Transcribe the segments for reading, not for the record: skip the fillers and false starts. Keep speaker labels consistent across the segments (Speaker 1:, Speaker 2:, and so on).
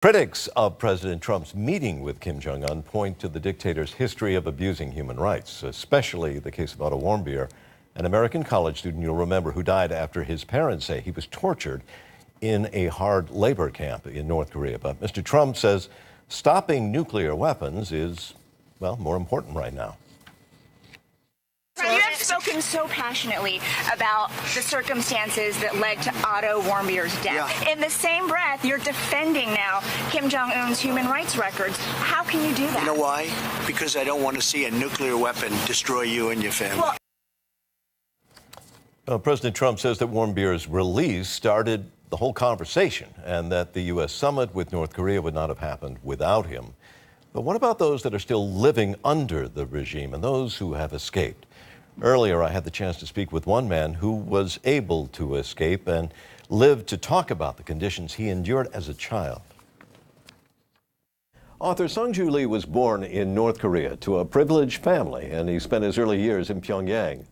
Speaker 1: Critics of President Trump's meeting with Kim Jong-un point to the dictator's history of abusing human rights, especially the case of Otto Warmbier, an American college student you'll remember who died after his parents say he was tortured in a hard labor camp in North Korea. But Mr. Trump says stopping nuclear weapons is, well, more important right now.
Speaker 2: You have spoken so passionately about the circumstances that led to Otto Warmbier's death. Yeah. In the same breath, you're defending now Kim Jong-un's human rights records. How can you do that?
Speaker 3: You know why? Because I don't want to see a nuclear weapon destroy you and your family.
Speaker 1: Well, President Trump says that Warmbier's release started the whole conversation and that the U.S. summit with North Korea would not have happened without him. But what about those that are still living under the regime and those who have escaped? Earlier, I had the chance to speak with one man who was able to escape and lived to talk about the conditions he endured as a child. Author Sung-Ju Lee was born in North Korea to a privileged family, and he spent his early years in Pyongyang.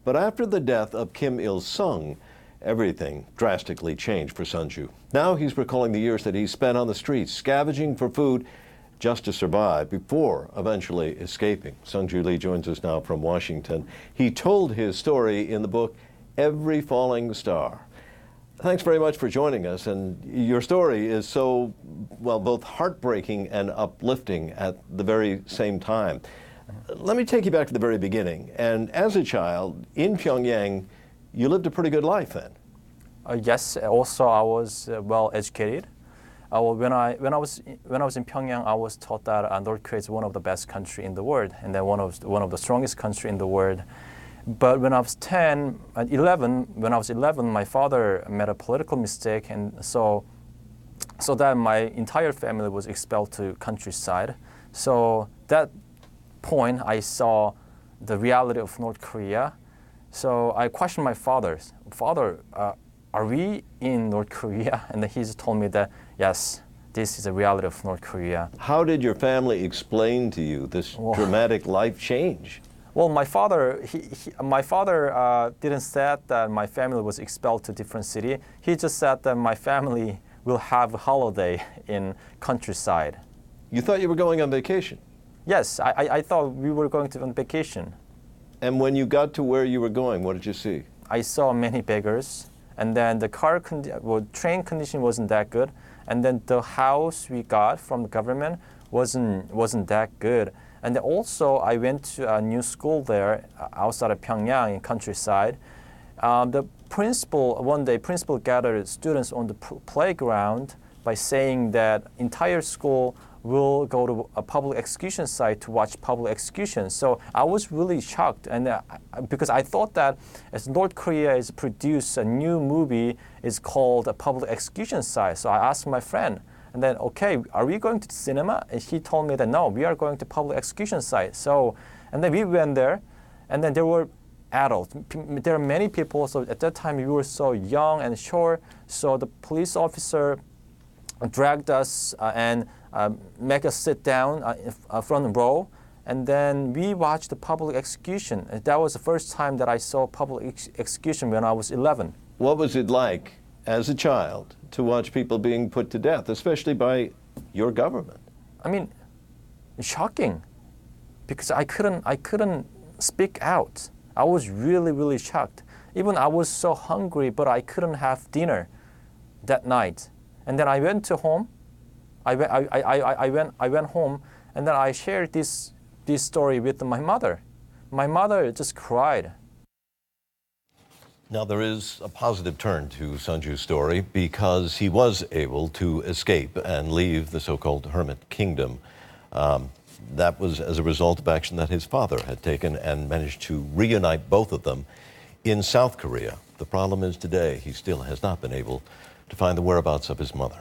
Speaker 1: But after the death of Kim Il-sung, everything drastically changed for Sung-Ju. Now he's recalling the years that he spent on the streets, scavenging for food just to survive before eventually escaping. Sung-Ju Lee joins us now from Washington. He told his story in the book, Every Falling Star. Thanks very much for joining us. And your story is so, well, both heartbreaking and uplifting at the very same time. Let me take you back to the very beginning. And as a child in Pyongyang, you lived a pretty good life then.
Speaker 4: Yes, also I was well educated. When I was in Pyongyang, I was taught that North Korea is one of the best countries in the world, and then one of the strongest countries in the world. But when I was 11, my father made a political mistake, and so that my entire family was expelled to countryside. So that point, I saw the reality of North Korea. So I questioned my father, are we in North Korea? And then he's told me that, yes, this is the reality of North Korea.
Speaker 1: How did your family explain to you this dramatic life change?
Speaker 4: Well, my father didn't say that my family was expelled to different city. He just said that my family will have a holiday in countryside.
Speaker 1: You thought you were going on vacation?
Speaker 4: Yes, I thought we were going on vacation.
Speaker 1: And when you got to where you were going, what did you see?
Speaker 4: I saw many beggars. And then the train condition wasn't that good. And then the house we got from the government wasn't that good. And then also I went to a new school there outside of Pyongyang in countryside. The principal gathered students on the playground by saying that entire school will go to a public execution site to watch public execution. So I was really shocked, and because I thought that as North Korea is produced a new movie is called a public execution site. So I asked my friend, and then, okay, are we going to the cinema? And he told me that no, we are going to public execution site. So, and then we went there, and then there were adults. There are many people. So at that time we were so young and short. So the police officer dragged us and make us sit down front row, and then we watched the public execution. That was the first time that I saw public execution when I was 11.
Speaker 1: What was it like as a child to watch people being put to death, especially by your government?
Speaker 4: I mean, shocking, because I couldn't speak out. I was really, really shocked. Even I was so hungry, but I couldn't have dinner that night. And then I went to home. I went home, and then I shared this story with my mother. My mother just cried.
Speaker 1: Now there is a positive turn to Sung-Ju's story because he was able to escape and leave the so-called hermit kingdom. That was as a result of action that his father had taken and managed to reunite both of them in South Korea. The problem is today he still has not been able to find the whereabouts of his mother.